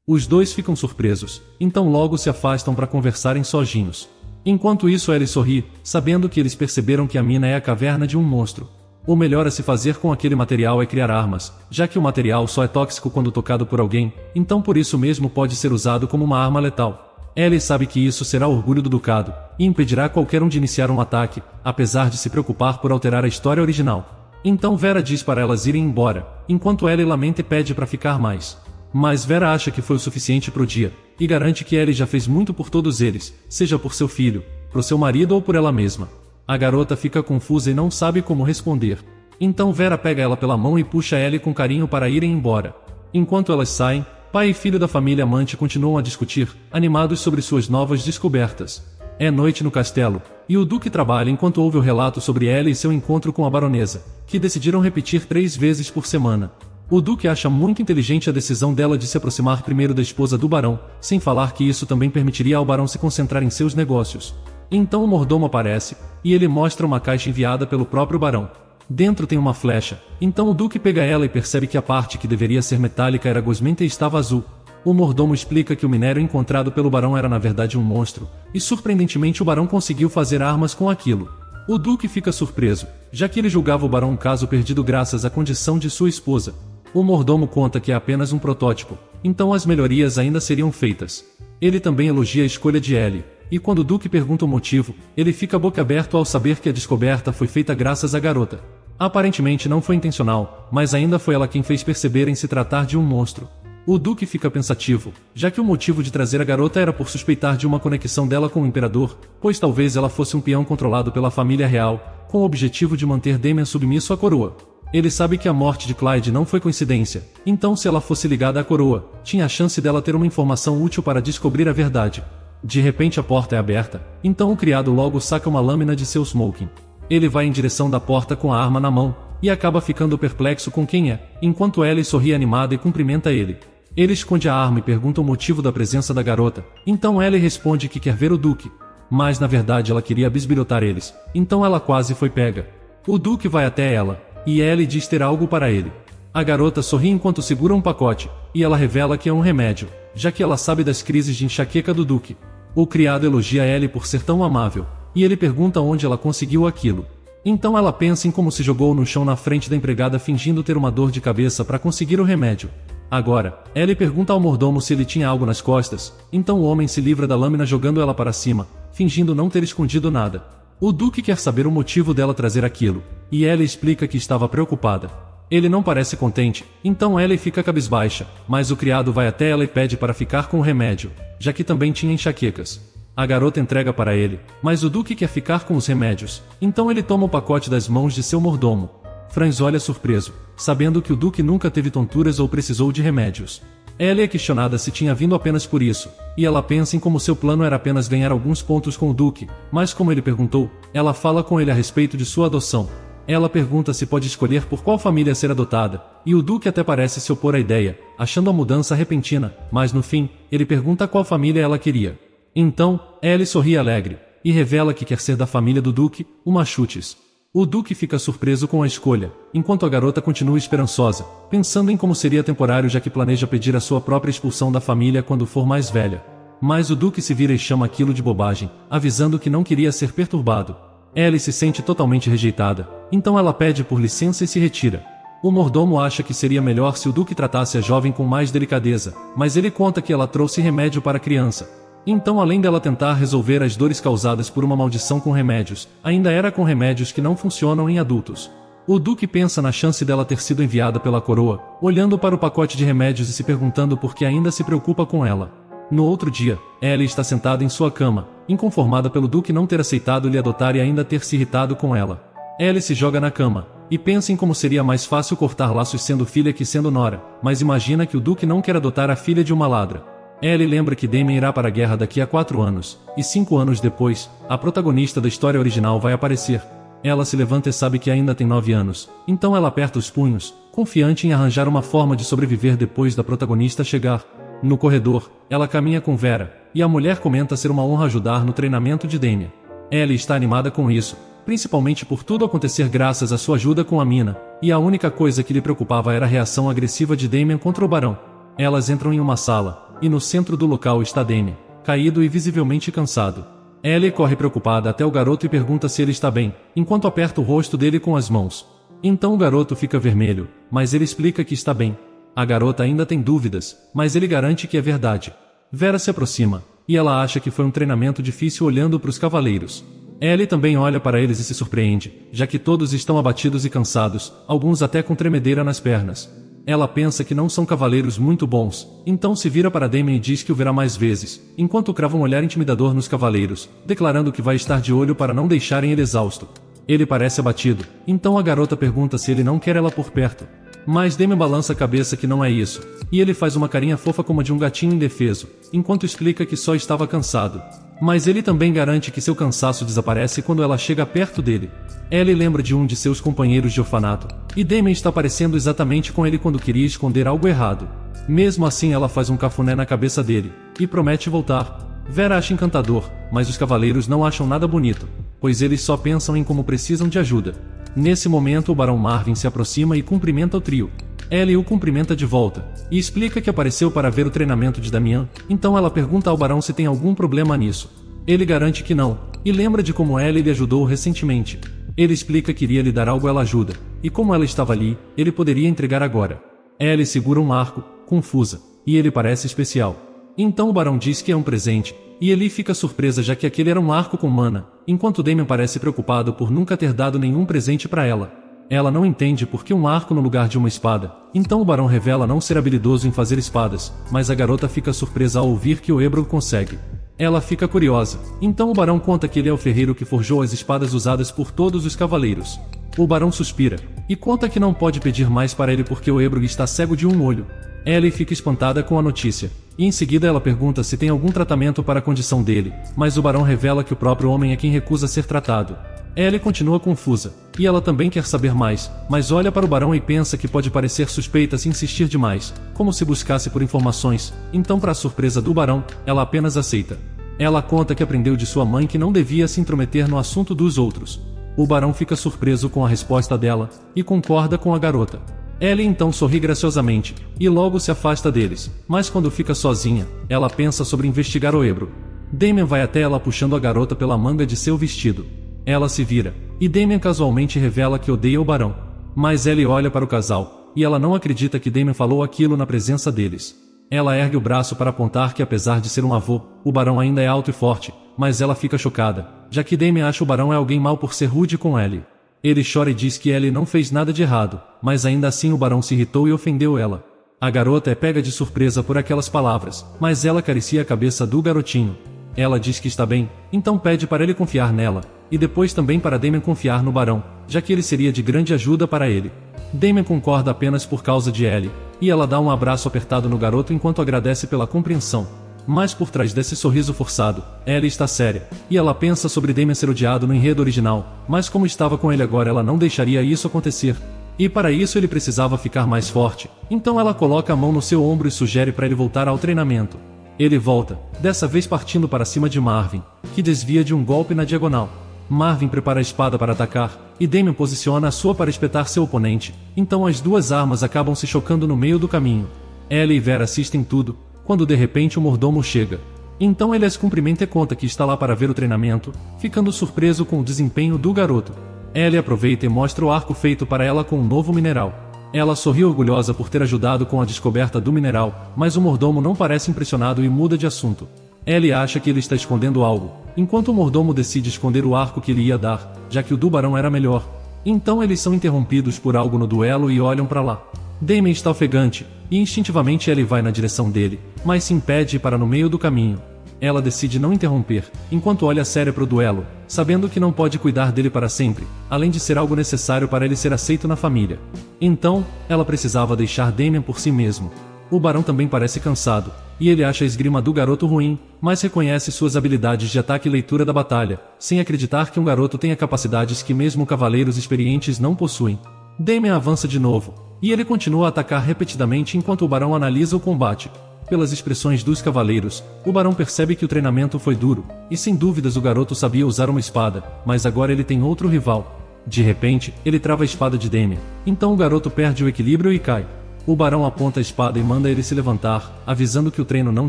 Os dois ficam surpresos, então logo se afastam para conversarem sozinhos. Enquanto isso Ellie sorri, sabendo que eles perceberam que a mina é a caverna de um monstro. O melhor a se fazer com aquele material é criar armas, já que o material só é tóxico quando tocado por alguém, então por isso mesmo pode ser usado como uma arma letal. Ellie sabe que isso será orgulho do ducado, e impedirá qualquer um de iniciar um ataque, apesar de se preocupar por alterar a história original. Então Vera diz para elas irem embora, enquanto Ellie lamenta e pede para ficar mais. Mas Vera acha que foi o suficiente pro dia, e garante que Ellie já fez muito por todos eles, seja por seu filho, por seu marido ou por ela mesma. A garota fica confusa e não sabe como responder. Então Vera pega ela pela mão e puxa Ellie com carinho para irem embora. Enquanto elas saem, pai e filho da família amante continuam a discutir, animados sobre suas novas descobertas. É noite no castelo, e o Duque trabalha enquanto ouve o relato sobre Ellie e seu encontro com a baronesa, que decidiram repetir 3 vezes por semana. O Duque acha muito inteligente a decisão dela de se aproximar primeiro da esposa do barão, sem falar que isso também permitiria ao barão se concentrar em seus negócios. Então o mordomo aparece, e ele mostra uma caixa enviada pelo próprio barão. Dentro tem uma flecha, então o Duque pega ela e percebe que a parte que deveria ser metálica era gosmenta e estava azul. O mordomo explica que o minério encontrado pelo barão era na verdade um monstro, e surpreendentemente o barão conseguiu fazer armas com aquilo. O Duque fica surpreso, já que ele julgava o barão um caso perdido graças à condição de sua esposa. O mordomo conta que é apenas um protótipo, então as melhorias ainda seriam feitas. Ele também elogia a escolha de Ellie, e quando o Duque pergunta o motivo, ele fica boquiaberto ao saber que a descoberta foi feita graças à garota. Aparentemente não foi intencional, mas ainda foi ela quem fez perceberem se tratar de um monstro. O Duque fica pensativo, já que o motivo de trazer a garota era por suspeitar de uma conexão dela com o imperador, pois talvez ela fosse um peão controlado pela família real, com o objetivo de manter Damien submisso à coroa. Ele sabe que a morte de Clyde não foi coincidência, então se ela fosse ligada à coroa, tinha a chance dela ter uma informação útil para descobrir a verdade. De repente a porta é aberta, então o criado logo saca uma lâmina de seu smoking. Ele vai em direção da porta com a arma na mão, e acaba ficando perplexo com quem é, enquanto Ellie sorri animada e cumprimenta ele. Ele esconde a arma e pergunta o motivo da presença da garota, então Ellie responde que quer ver o Duque. Mas na verdade ela queria bisbilhotar eles, então ela quase foi pega. O Duque vai até ela, e Ellie diz ter algo para ele. A garota sorri enquanto segura um pacote, e ela revela que é um remédio, já que ela sabe das crises de enxaqueca do Duque. O criado elogia Ellie por ser tão amável, e ele pergunta onde ela conseguiu aquilo. Então ela pensa em como se jogou no chão na frente da empregada fingindo ter uma dor de cabeça para conseguir o remédio. Agora, Ellie pergunta ao mordomo se ele tinha algo nas costas, então o homem se livra da lâmina jogando ela para cima, fingindo não ter escondido nada. O Duque quer saber o motivo dela trazer aquilo, e Ellie explica que estava preocupada. Ele não parece contente, então Ellie fica cabisbaixa, mas o criado vai até ela e pede para ficar com o remédio, já que também tinha enxaquecas. A garota entrega para ele, mas o Duque quer ficar com os remédios, então ele toma o pacote das mãos de seu mordomo. Franz olha surpreso, sabendo que o Duque nunca teve tonturas ou precisou de remédios. Ellie é questionada se tinha vindo apenas por isso, e ela pensa em como seu plano era apenas ganhar alguns pontos com o Duque, mas como ele perguntou, ela fala com ele a respeito de sua adoção. Ela pergunta se pode escolher por qual família ser adotada, e o Duque até parece se opor à ideia, achando a mudança repentina, mas no fim, ele pergunta qual família ela queria. Então, Ellie sorri alegre, e revela que quer ser da família do Duque, o Machutes. O Duque fica surpreso com a escolha, enquanto a garota continua esperançosa, pensando em como seria temporário já que planeja pedir a sua própria expulsão da família quando for mais velha. Mas o Duque se vira e chama aquilo de bobagem, avisando que não queria ser perturbado. Ellie se sente totalmente rejeitada, então ela pede por licença e se retira. O mordomo acha que seria melhor se o Duque tratasse a jovem com mais delicadeza, mas ele conta que ela trouxe remédio para a criança. Então, além dela tentar resolver as dores causadas por uma maldição com remédios, ainda era com remédios que não funcionam em adultos. O Duque pensa na chance dela ter sido enviada pela coroa, olhando para o pacote de remédios e se perguntando por que ainda se preocupa com ela. No outro dia, Ellie está sentada em sua cama, inconformada pelo Duque não ter aceitado lhe adotar e ainda ter se irritado com ela. Ellie se joga na cama, e pensa em como seria mais fácil cortar laços sendo filha que sendo nora, mas imagina que o Duque não quer adotar a filha de uma ladra. Ellie lembra que Damien irá para a guerra daqui a 4 anos, e 5 anos depois, a protagonista da história original vai aparecer. Ela se levanta e sabe que ainda tem 9 anos, então ela aperta os punhos, confiante em arranjar uma forma de sobreviver depois da protagonista chegar. No corredor, ela caminha com Vera, e a mulher comenta ser uma honra ajudar no treinamento de Damien. Ellie está animada com isso, principalmente por tudo acontecer graças à sua ajuda com a mina, e a única coisa que lhe preocupava era a reação agressiva de Damien contra o barão. Elas entram em uma sala, e no centro do local está Damien, caído e visivelmente cansado. Ellie corre preocupada até o garoto e pergunta se ele está bem, enquanto aperta o rosto dele com as mãos. Então o garoto fica vermelho, mas ele explica que está bem. A garota ainda tem dúvidas, mas ele garante que é verdade. Vera se aproxima, e ela acha que foi um treinamento difícil olhando para os cavaleiros. Ellie também olha para eles e se surpreende, já que todos estão abatidos e cansados, alguns até com tremedeira nas pernas. Ela pensa que não são cavaleiros muito bons, então se vira para Damien e diz que o verá mais vezes, enquanto crava um olhar intimidador nos cavaleiros, declarando que vai estar de olho para não deixarem ele exausto. Ele parece abatido, então a garota pergunta se ele não quer ela por perto. Mas Damien balança a cabeça que não é isso, e ele faz uma carinha fofa como a de um gatinho indefeso, enquanto explica que só estava cansado. Mas ele também garante que seu cansaço desaparece quando ela chega perto dele. Ellie lembra de um de seus companheiros de orfanato, e Damien está parecendo exatamente com ele quando queria esconder algo errado. Mesmo assim ela faz um cafuné na cabeça dele, e promete voltar. Vera acha encantador, mas os cavaleiros não acham nada bonito, pois eles só pensam em como precisam de ajuda. Nesse momento o Barão Marvin se aproxima e cumprimenta o trio. Ellie o cumprimenta de volta, e explica que apareceu para ver o treinamento de Damian, então ela pergunta ao Barão se tem algum problema nisso. Ele garante que não, e lembra de como Ellie lhe ajudou recentemente. Ele explica que iria lhe dar algo, ela ajuda, e como ela estava ali, ele poderia entregar agora. Ellie segura um arco, confusa, e ele parece especial. Então o Barão diz que é um presente, e Ellie fica surpresa já que aquele era um arco com mana, enquanto Damien parece preocupado por nunca ter dado nenhum presente para ela. Ela não entende por que um arco no lugar de uma espada, então o Barão revela não ser habilidoso em fazer espadas, mas a garota fica surpresa ao ouvir que o Ebrog consegue. Ela fica curiosa, então o Barão conta que ele é o ferreiro que forjou as espadas usadas por todos os cavaleiros. O Barão suspira, e conta que não pode pedir mais para ele porque o Ebrog está cego de um olho. Ellie fica espantada com a notícia, e em seguida ela pergunta se tem algum tratamento para a condição dele, mas o Barão revela que o próprio homem é quem recusa ser tratado. Ellie continua confusa, e ela também quer saber mais, mas olha para o Barão e pensa que pode parecer suspeita se insistir demais, como se buscasse por informações, então para a surpresa do Barão, ela apenas aceita. Ela conta que aprendeu de sua mãe que não devia se intrometer no assunto dos outros. O Barão fica surpreso com a resposta dela, e concorda com a garota. Ellie então sorri graciosamente, e logo se afasta deles, mas quando fica sozinha, ela pensa sobre investigar o Ebrog. Damien vai até ela puxando a garota pela manga de seu vestido. Ela se vira, e Damien casualmente revela que odeia o Barão. Mas Ellie olha para o casal, e ela não acredita que Damien falou aquilo na presença deles. Ela ergue o braço para apontar que apesar de ser um avô, o Barão ainda é alto e forte, mas ela fica chocada, já que Damien acha o Barão é alguém mau por ser rude com Ellie. Ele chora e diz que Ellie não fez nada de errado, mas ainda assim o Barão se irritou e ofendeu ela. A garota é pega de surpresa por aquelas palavras, mas ela acaricia a cabeça do garotinho. Ela diz que está bem, então pede para ele confiar nela, e depois também para Damien confiar no Barão, já que ele seria de grande ajuda para ele. Damien concorda apenas por causa de Ellie, e ela dá um abraço apertado no garoto enquanto agradece pela compreensão. Mas por trás desse sorriso forçado, Ellie está séria, e ela pensa sobre Damien ser odiado no enredo original, mas como estava com ele agora ela não deixaria isso acontecer. E para isso ele precisava ficar mais forte, então ela coloca a mão no seu ombro e sugere para ele voltar ao treinamento. Ele volta, dessa vez partindo para cima de Marvin, que desvia de um golpe na diagonal. Marvin prepara a espada para atacar, e Damien posiciona a sua para espetar seu oponente, então as duas armas acabam se chocando no meio do caminho. Ellie e Vera assistem tudo, quando de repente o mordomo chega. Então ele as cumprimenta e conta que está lá para ver o treinamento, ficando surpreso com o desempenho do garoto. Ellie aproveita e mostra o arco feito para ela com um novo mineral. Ela sorri orgulhosa por ter ajudado com a descoberta do mineral, mas o mordomo não parece impressionado e muda de assunto. Ellie acha que ele está escondendo algo, enquanto o mordomo decide esconder o arco que ele ia dar, já que o do Barão era melhor. Então eles são interrompidos por algo no duelo e olham para lá. Damien está ofegante, e instintivamente Ellie vai na direção dele, mas se impede e para no meio do caminho. Ela decide não interromper, enquanto olha séria para o duelo, sabendo que não pode cuidar dele para sempre, além de ser algo necessário para ele ser aceito na família. Então, ela precisava deixar Damien por si mesmo. O Barão também parece cansado, e ele acha a esgrima do garoto ruim, mas reconhece suas habilidades de ataque e leitura da batalha, sem acreditar que um garoto tenha capacidades que mesmo cavaleiros experientes não possuem. Damien avança de novo, e ele continua a atacar repetidamente enquanto o Barão analisa o combate. Pelas expressões dos cavaleiros, o Barão percebe que o treinamento foi duro, e sem dúvidas o garoto sabia usar uma espada, mas agora ele tem outro rival. De repente, ele trava a espada de Damien, então o garoto perde o equilíbrio e cai. O barão aponta a espada e manda ele se levantar, avisando que o treino não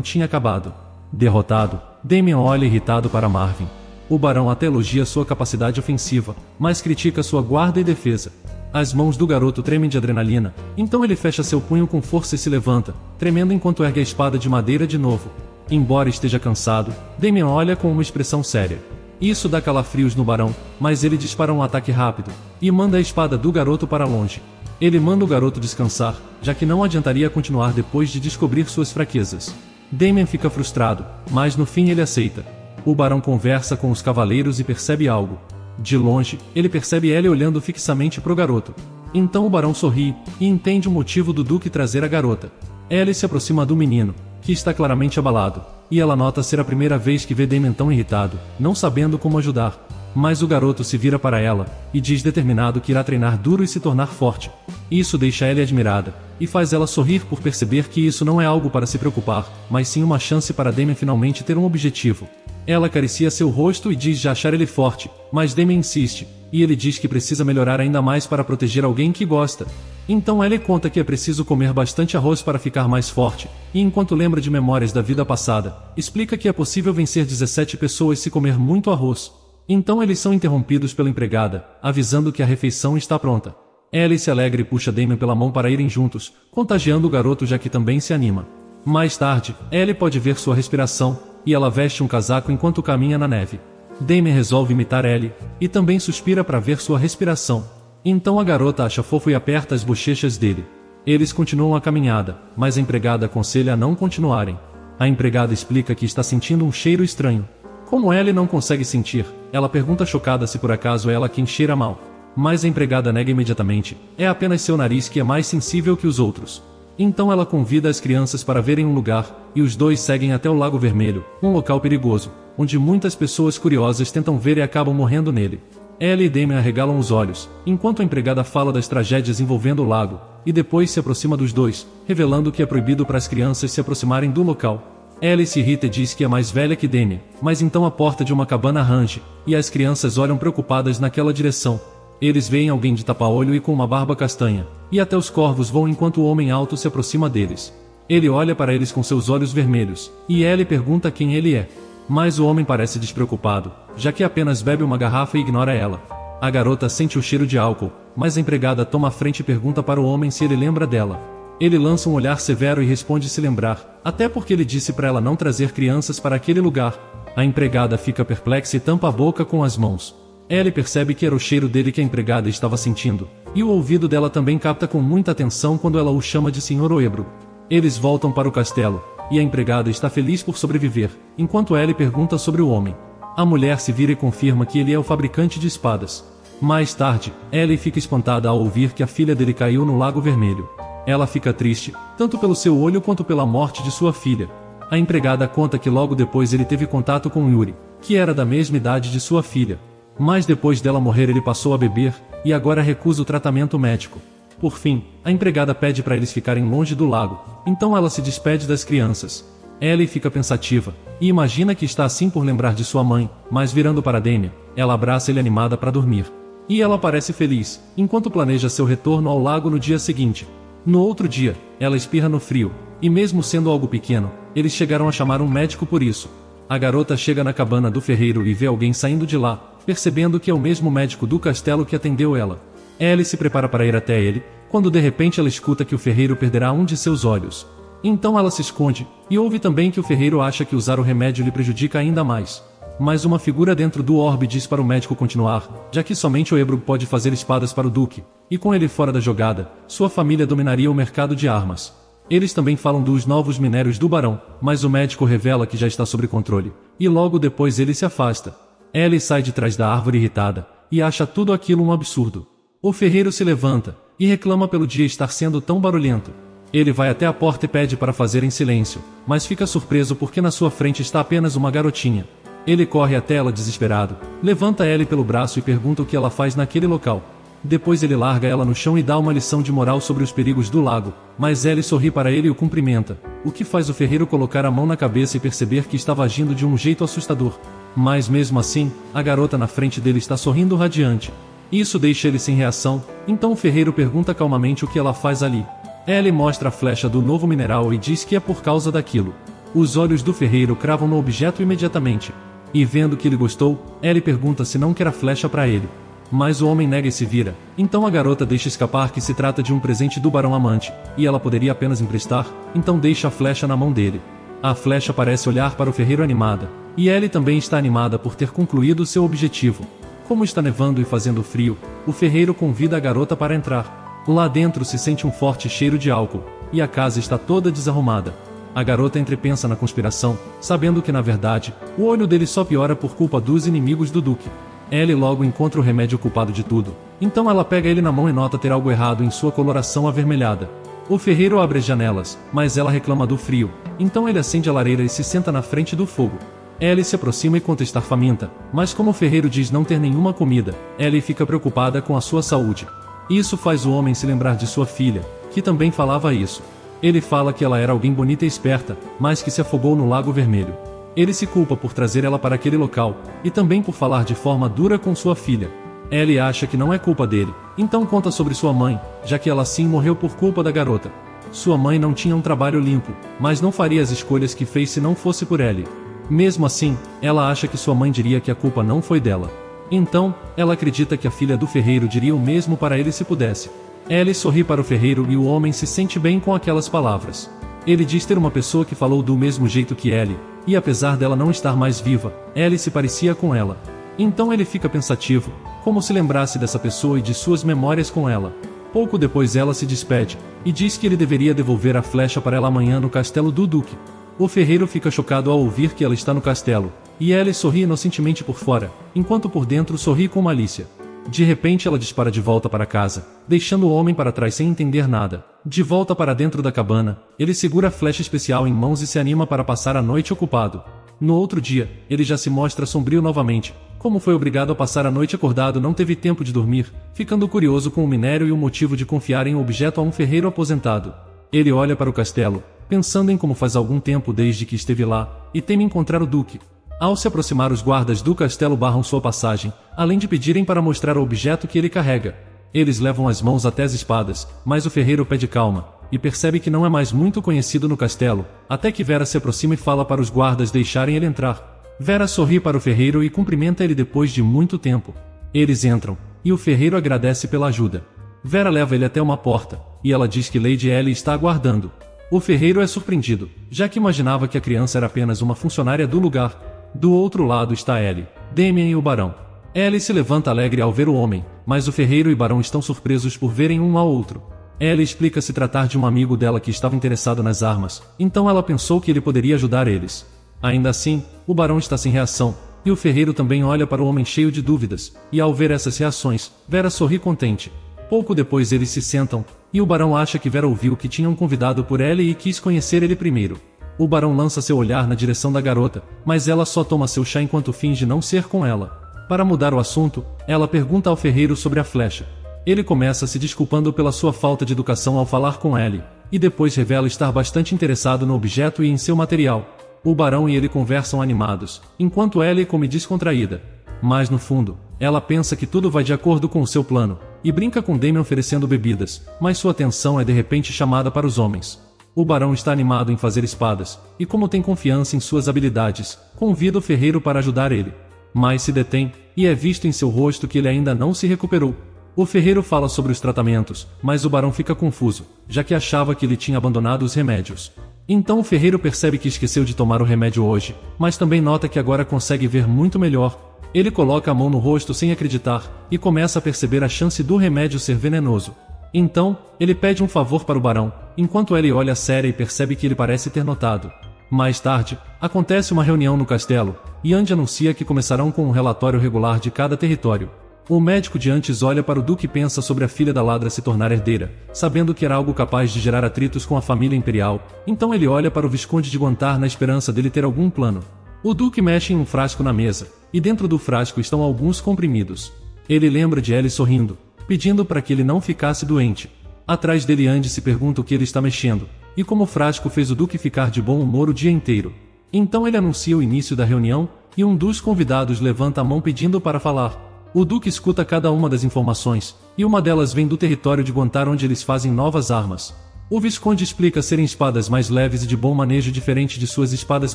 tinha acabado. Derrotado, Damien olha irritado para Marvin. O barão até elogia sua capacidade ofensiva, mas critica sua guarda e defesa. As mãos do garoto tremem de adrenalina, então ele fecha seu punho com força e se levanta, tremendo enquanto ergue a espada de madeira de novo. Embora esteja cansado, Damien olha com uma expressão séria. Isso dá calafrios no barão, mas ele dispara um ataque rápido, e manda a espada do garoto para longe. Ele manda o garoto descansar, já que não adiantaria continuar depois de descobrir suas fraquezas. Damien fica frustrado, mas no fim ele aceita. O barão conversa com os cavaleiros e percebe algo. De longe, ele percebe Ellie olhando fixamente pro garoto. Então o barão sorri, e entende o motivo do duque trazer a garota. Ellie se aproxima do menino, que está claramente abalado, e ela nota ser a primeira vez que vê Damien tão irritado, não sabendo como ajudar. Mas o garoto se vira para ela, e diz determinado que irá treinar duro e se tornar forte. Isso deixa Ellie admirada, e faz ela sorrir por perceber que isso não é algo para se preocupar, mas sim uma chance para Damien finalmente ter um objetivo. Ela acaricia seu rosto e diz já achar ele forte, mas Damien insiste, e ele diz que precisa melhorar ainda mais para proteger alguém que gosta. Então Ellie conta que é preciso comer bastante arroz para ficar mais forte, e enquanto lembra de memórias da vida passada, explica que é possível vencer 17 pessoas se comer muito arroz. Então eles são interrompidos pela empregada, avisando que a refeição está pronta. Ellie se alegra e puxa Damien pela mão para irem juntos, contagiando o garoto já que também se anima. Mais tarde, Ellie pode ver sua respiração, e ela veste um casaco enquanto caminha na neve. Damien resolve imitar Ellie, e também suspira para ver sua respiração. Então a garota acha fofo e aperta as bochechas dele. Eles continuam a caminhada, mas a empregada aconselha a não continuarem. A empregada explica que está sentindo um cheiro estranho. Como Ellie não consegue sentir, ela pergunta chocada se por acaso é ela quem cheira mal. Mas a empregada nega imediatamente, é apenas seu nariz que é mais sensível que os outros. Então ela convida as crianças para verem um lugar, e os dois seguem até o Lago Vermelho, um local perigoso, onde muitas pessoas curiosas tentam ver e acabam morrendo nele. Ellie e Damien arregalam os olhos, enquanto a empregada fala das tragédias envolvendo o lago, e depois se aproxima dos dois, revelando que é proibido para as crianças se aproximarem do local. Ellie se irrita e diz que é mais velha que Damien, mas então a porta de uma cabana range, e as crianças olham preocupadas naquela direção. Eles veem alguém de tapa-olho e com uma barba castanha, e até os corvos voam enquanto o homem alto se aproxima deles. Ele olha para eles com seus olhos vermelhos, e Ellie pergunta quem ele é. Mas o homem parece despreocupado, já que apenas bebe uma garrafa e ignora ela. A garota sente o cheiro de álcool, mas a empregada toma a frente e pergunta para o homem se ele lembra dela. Ele lança um olhar severo e responde se lembrar, até porque ele disse para ela não trazer crianças para aquele lugar. A empregada fica perplexa e tampa a boca com as mãos. Ellie percebe que era o cheiro dele que a empregada estava sentindo, e o ouvido dela também capta com muita atenção quando ela o chama de Sr. Oebro. Eles voltam para o castelo, e a empregada está feliz por sobreviver, enquanto Ellie pergunta sobre o homem. A mulher se vira e confirma que ele é o fabricante de espadas. Mais tarde, Ellie fica espantada ao ouvir que a filha dele caiu no Lago Vermelho. Ela fica triste, tanto pelo seu olho quanto pela morte de sua filha. A empregada conta que logo depois ele teve contato com Yuri, que era da mesma idade de sua filha. Mas depois dela morrer ele passou a beber, e agora recusa o tratamento médico. Por fim, a empregada pede para eles ficarem longe do lago, então ela se despede das crianças. Ellie fica pensativa, e imagina que está assim por lembrar de sua mãe, mas virando para Damien, ela abraça ele animada para dormir. E ela parece feliz, enquanto planeja seu retorno ao lago no dia seguinte. No outro dia, ela espirra no frio, e mesmo sendo algo pequeno, eles chegaram a chamar um médico por isso. A garota chega na cabana do ferreiro e vê alguém saindo de lá, percebendo que é o mesmo médico do castelo que atendeu ela. Ellie se prepara para ir até ele, quando de repente ela escuta que o ferreiro perderá um de seus olhos. Então ela se esconde, e ouve também que o ferreiro acha que usar o remédio lhe prejudica ainda mais. Mas uma figura dentro do orbe diz para o médico continuar, já que somente Oebro pode fazer espadas para o duque, e com ele fora da jogada, sua família dominaria o mercado de armas. Eles também falam dos novos minérios do barão, mas o médico revela que já está sob controle, e logo depois ele se afasta. Ellie sai de trás da árvore irritada, e acha tudo aquilo um absurdo. O ferreiro se levanta, e reclama pelo dia estar sendo tão barulhento. Ele vai até a porta e pede para fazer em silêncio, mas fica surpreso porque na sua frente está apenas uma garotinha. Ele corre até ela desesperado, levanta Ellie pelo braço e pergunta o que ela faz naquele local. Depois ele larga ela no chão e dá uma lição de moral sobre os perigos do lago, mas Ellie sorri para ele e o cumprimenta, o que faz o ferreiro colocar a mão na cabeça e perceber que estava agindo de um jeito assustador. Mas mesmo assim, a garota na frente dele está sorrindo radiante. Isso deixa ele sem reação, então o ferreiro pergunta calmamente o que ela faz ali. Ellie mostra a flecha do novo mineral e diz que é por causa daquilo. Os olhos do ferreiro cravam no objeto imediatamente. E vendo que ele gostou, Ellie pergunta se não quer a flecha para ele. Mas o homem nega e se vira. Então a garota deixa escapar que se trata de um presente do barão amante, e ela poderia apenas emprestar, então deixa a flecha na mão dele. A flecha parece olhar para o ferreiro animada, e Ellie também está animada por ter concluído seu objetivo. Como está nevando e fazendo frio, o ferreiro convida a garota para entrar. Lá dentro se sente um forte cheiro de álcool, e a casa está toda desarrumada. A garota entrepensa na conspiração, sabendo que na verdade, o olho dele só piora por culpa dos inimigos do Duque. Ellie logo encontra o remédio culpado de tudo, então ela pega ele na mão e nota ter algo errado em sua coloração avermelhada. O ferreiro abre as janelas, mas ela reclama do frio, então ele acende a lareira e se senta na frente do fogo. Ellie se aproxima e conta estar faminta, mas como o ferreiro diz não ter nenhuma comida, Ellie fica preocupada com a sua saúde. Isso faz o homem se lembrar de sua filha, que também falava isso. Ele fala que ela era alguém bonita e esperta, mas que se afogou no Lago Vermelho. Ele se culpa por trazer ela para aquele local, e também por falar de forma dura com sua filha. Ellie acha que não é culpa dele, então conta sobre sua mãe, já que ela sim morreu por culpa da garota. Sua mãe não tinha um trabalho limpo, mas não faria as escolhas que fez se não fosse por Ellie. Mesmo assim, ela acha que sua mãe diria que a culpa não foi dela. Então, ela acredita que a filha do ferreiro diria o mesmo para ele se pudesse. Ellie sorri para o ferreiro e o homem se sente bem com aquelas palavras. Ele diz ter uma pessoa que falou do mesmo jeito que Ellie, e apesar dela não estar mais viva, Ellie se parecia com ela. Então ele fica pensativo, como se lembrasse dessa pessoa e de suas memórias com ela. Pouco depois ela se despede, e diz que ele deveria devolver a flecha para ela amanhã no castelo do Duque. O ferreiro fica chocado ao ouvir que ela está no castelo, e Ellie sorri inocentemente por fora, enquanto por dentro sorri com malícia. De repente ela dispara de volta para casa, deixando o homem para trás sem entender nada. De volta para dentro da cabana, ele segura a flecha especial em mãos e se anima para passar a noite ocupado. No outro dia, ele já se mostra sombrio novamente. Como foi obrigado a passar a noite acordado, não teve tempo de dormir, ficando curioso com o minério e o motivo de confiar em um objeto a um ferreiro aposentado. Ele olha para o castelo, pensando em como faz algum tempo desde que esteve lá, e teme encontrar o Duque. Ao se aproximar, os guardas do castelo barram sua passagem, além de pedirem para mostrar o objeto que ele carrega. Eles levam as mãos até as espadas, mas o ferreiro pede calma, e percebe que não é mais muito conhecido no castelo, até que Vera se aproxima e fala para os guardas deixarem ele entrar. Vera sorri para o ferreiro e cumprimenta ele depois de muito tempo. Eles entram, e o ferreiro agradece pela ajuda. Vera leva ele até uma porta, e ela diz que Lady Ellie está aguardando. O ferreiro é surpreendido, já que imaginava que a criança era apenas uma funcionária do lugar. Do outro lado está Ellie, Damien e o barão. Ellie se levanta alegre ao ver o homem, mas o ferreiro e o barão estão surpresos por verem um ao outro. Ellie explica se tratar de um amigo dela que estava interessado nas armas, então ela pensou que ele poderia ajudar eles. Ainda assim, o barão está sem reação, e o ferreiro também olha para o homem cheio de dúvidas, e ao ver essas reações, Vera sorri contente. Pouco depois eles se sentam, e o barão acha que Vera ouviu que tinham convidado por Ellie e quis conhecer ele primeiro. O barão lança seu olhar na direção da garota, mas ela só toma seu chá enquanto finge não ser com ela. Para mudar o assunto, ela pergunta ao ferreiro sobre a flecha. Ele começa se desculpando pela sua falta de educação ao falar com Ellie, e depois revela estar bastante interessado no objeto e em seu material. O barão e ele conversam animados, enquanto Ellie come descontraída. Mas no fundo, ela pensa que tudo vai de acordo com o seu plano, e brinca com Damien oferecendo bebidas, mas sua atenção é de repente chamada para os homens. O barão está animado em fazer espadas, e como tem confiança em suas habilidades, convida o ferreiro para ajudar ele. Mas se detém, e é visto em seu rosto que ele ainda não se recuperou. O ferreiro fala sobre os tratamentos, mas o barão fica confuso, já que achava que ele tinha abandonado os remédios. Então o ferreiro percebe que esqueceu de tomar o remédio hoje, mas também nota que agora consegue ver muito melhor. Ele coloca a mão no rosto sem acreditar, e começa a perceber a chance do remédio ser venenoso. Então, ele pede um favor para o barão, enquanto ele olha séria e percebe que ele parece ter notado. Mais tarde, acontece uma reunião no castelo, e Andy anuncia que começarão com um relatório regular de cada território. O médico de antes olha para o duque e pensa sobre a filha da ladra se tornar herdeira, sabendo que era algo capaz de gerar atritos com a família imperial, então ele olha para o visconde de Guantar na esperança dele ter algum plano. O duque mexe em um frasco na mesa, e dentro do frasco estão alguns comprimidos. Ele lembra de Ellie sorrindo, pedindo para que ele não ficasse doente. Atrás dele Andy se pergunta o que ele está mexendo, e como o frasco fez o duque ficar de bom humor o dia inteiro. Então ele anuncia o início da reunião, e um dos convidados levanta a mão pedindo para falar. O duque escuta cada uma das informações, e uma delas vem do território de Guantar onde eles fazem novas armas. O Visconde explica serem espadas mais leves e de bom manejo diferente de suas espadas